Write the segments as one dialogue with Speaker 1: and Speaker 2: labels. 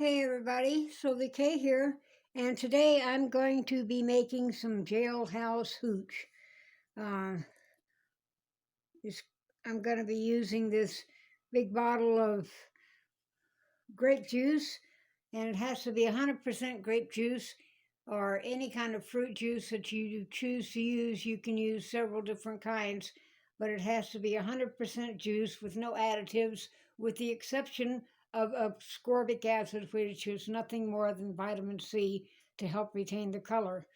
Speaker 1: Hey everybody, Sylvie K here, and today I'm going to be making some jailhouse hooch. Uh, this, I'm going to be using this big bottle of grape juice, and it has to be 100% grape juice or any kind of fruit juice that you choose to use. You can use several different kinds, but it has to be 100% juice with no additives, with the exception of ascorbic acid, which is nothing more than vitamin C to help retain the color.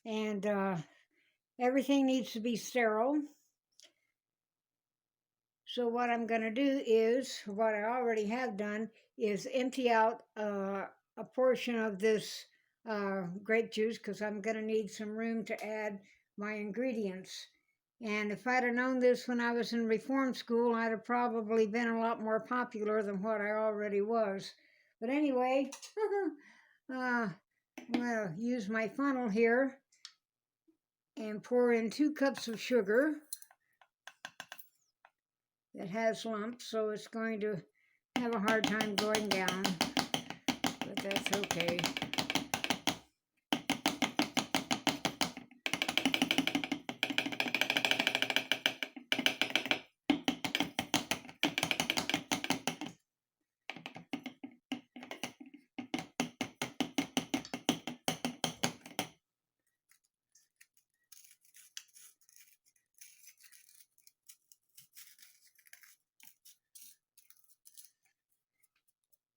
Speaker 1: And everything needs to be sterile. So what I'm going to do is, what I already have done, is empty out a portion of this grape juice because I'm going to need some room to add my ingredients. And if I'd have known this when I was in reform school, I'd have probably been a lot more popular than what I already was. But anyway, I'm going to use my funnel here and pour in 2 cups of sugar. It has lumps, so it's going to have a hard time going down, but that's okay.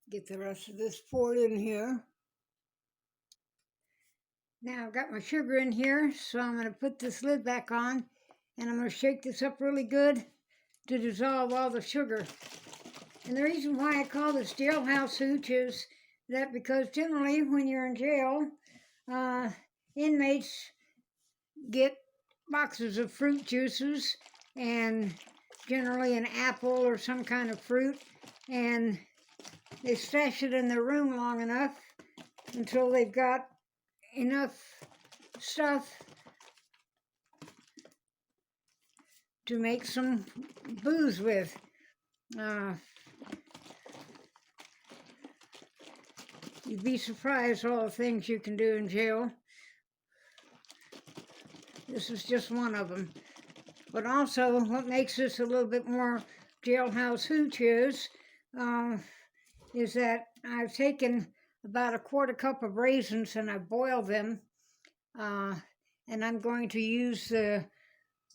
Speaker 1: Get the rest of this poured in here. Now I've got my sugar in here, so I'm going to put this lid back on, and I'm going to shake this up really good to dissolve all the sugar. And the reason why I call this jailhouse hooch is that because generally when you're in jail, inmates get boxes of fruit juices and generally an apple or some kind of fruit, and they stash it in their room long enough until they've got enough stuff to make some booze with. You'd be surprised all the things you can do in jail. This is just one of them. But also, what makes this a little bit more jailhouse hooch is that I've taken about a 1/4 cup of raisins and I've boiled them, and I'm going to use the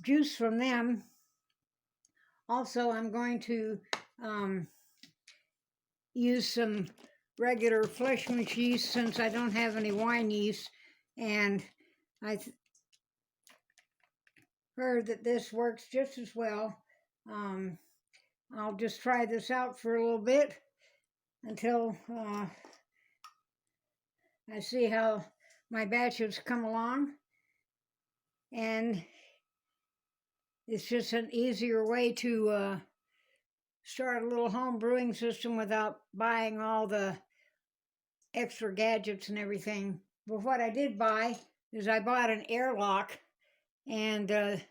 Speaker 1: juice from them. Also, I'm going to use some regular Fleischmann's yeast since I don't have any wine yeast, and I heard that this works just as well. I'll just try this out for a little bit until I see how my batches come along, and it's just an easier way to start a little home brewing system without buying all the extra gadgets and everything. But what I did buy is I bought an airlock, and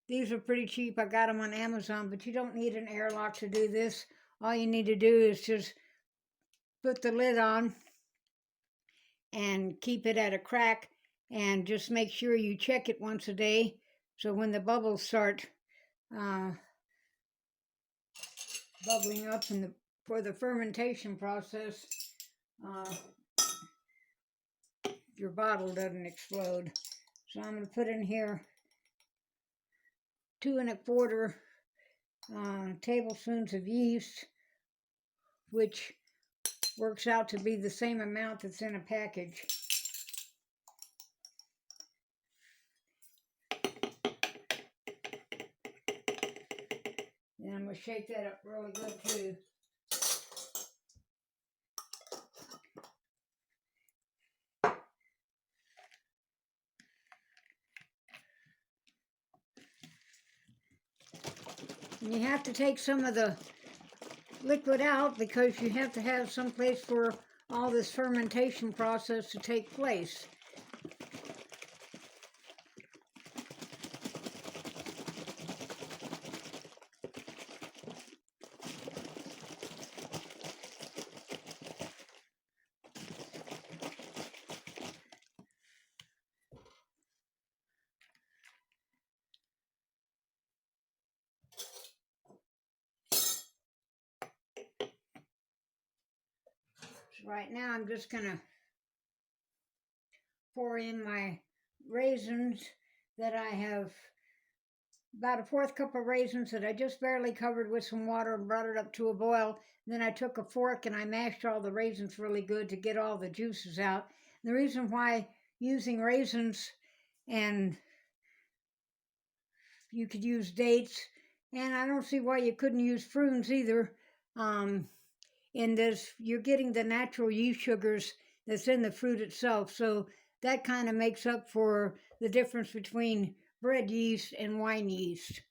Speaker 1: these are pretty cheap. I got them on Amazon, but you don't need an airlock to do this. All you need to do is just put the lid on and keep it at a crack, and just make sure you check it once a day, so when the bubbles start bubbling up for the fermentation process, your bottle doesn't explode. So I'm going to put in here 2 1/4 tablespoons of yeast, which works out to be the same amount that's in a package. And I'm going to shake that up really good too. And you have to take some of the liquid out because you have to have some place for all this fermentation process to take place. right now I'm just gonna pour in my raisins that I have, about a fourth cup of raisins that I just barely covered with some water and brought it up to a boil. Then I took a fork and I mashed all the raisins really good to get all the juices out. And the reason why using raisins, and you could use dates, and I don't see why you couldn't use prunes either. In this, you're getting the natural yeast sugars that's in the fruit itself, so that kind of makes up for the difference between bread yeast and wine yeast.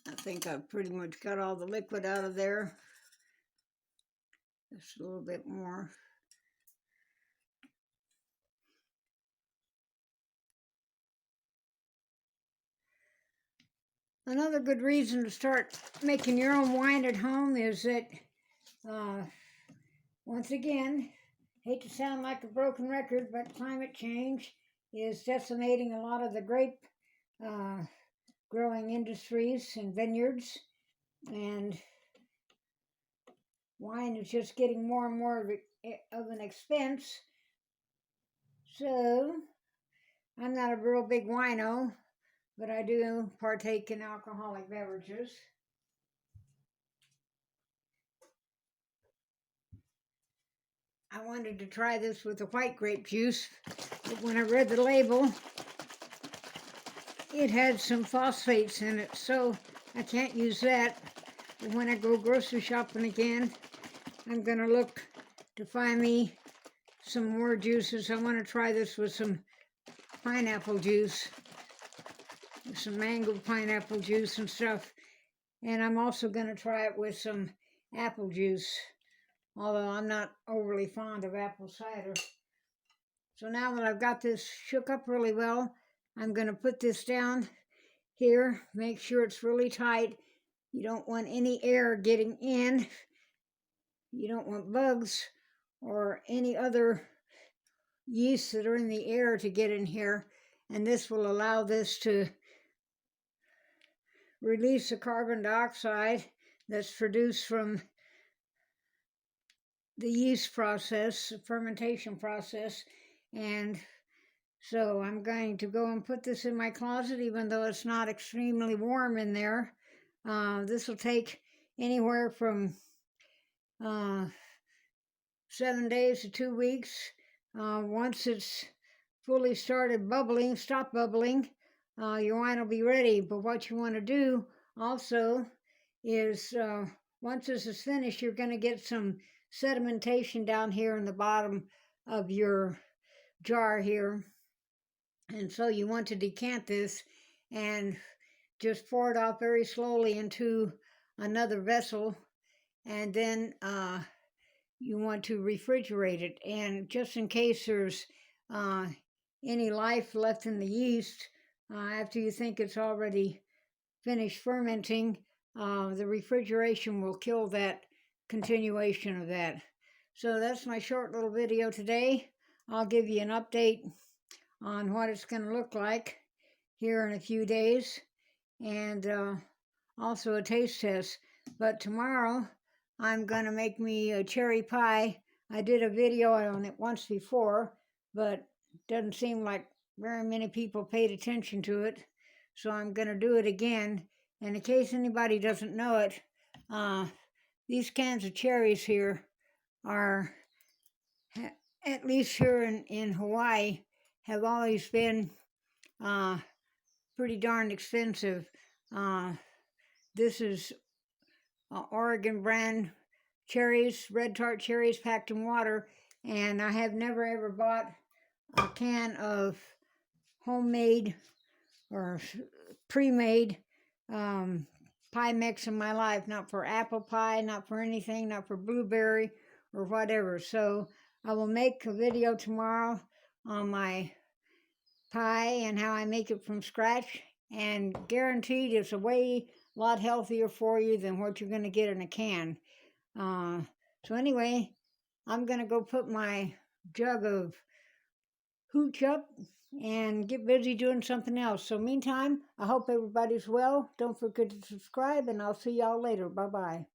Speaker 1: I think I've pretty much got all the liquid out of there. Just a little bit more. Another good reason to start making your own wine at home is that, once again, hate to sound like a broken record, but climate change is decimating a lot of the grape growing industries and vineyards, and wine is just getting more and more of an expense. So I'm not a real big wino, but I do partake in alcoholic beverages. I wanted to try this with the white grape juice, but when I read the label, it had some phosphates in it, so I can't use that. But when I go grocery shopping again, I'm gonna look to find me some more juices. I want to try this with some pineapple juice, some mango pineapple juice and stuff. And I'm also going to try it with some apple juice, although I'm not overly fond of apple cider. So now that I've got this shook up really well, I'm going to put this down here, make sure it's really tight. You don't want any air getting in. You don't want bugs or any other yeast that are in the air to get in here. And this will allow this to release the carbon dioxide that's produced from the yeast process, the fermentation process. And so I'm going to go and put this in my closet, even though it's not extremely warm in there. This will take anywhere from 7 days to 2 weeks. Once it's fully started bubbling, stop bubbling, your wine will be ready. But what you want to do also is, once this is finished, you're going to get some sedimentation down here in the bottom of your jar here. And so you want to decant this and just pour it off very slowly into another vessel. And then you want to refrigerate it. And just in case there's any life left in the yeast, after you think it's already finished fermenting, the refrigeration will kill that continuation of that. So that's my short little video today. I'll give you an update on what it's going to look like here in a few days, and also a taste test. But tomorrow I'm going to make me a cherry pie. I did a video on it once before, but doesn't seem like very many people paid attention to it, so I'm going to do it again. And in case anybody doesn't know it, these cans of cherries here are, at least here in Hawaii, have always been pretty darn expensive. This is Oregon brand cherries, red tart cherries packed in water, and I have never ever bought a can of homemade or pre-made pie mix in my life, not for apple pie, not for anything, not for blueberry or whatever. So I will make a video tomorrow on my pie and how I make it from scratch, and guaranteed it's a lot healthier for you than what you're going to get in a can. So anyway, I'm going to go put my jug of hooch up and get busy doing something else. So meantime, I hope everybody's well. Don't forget to subscribe, and I'll see y'all later. Bye-bye.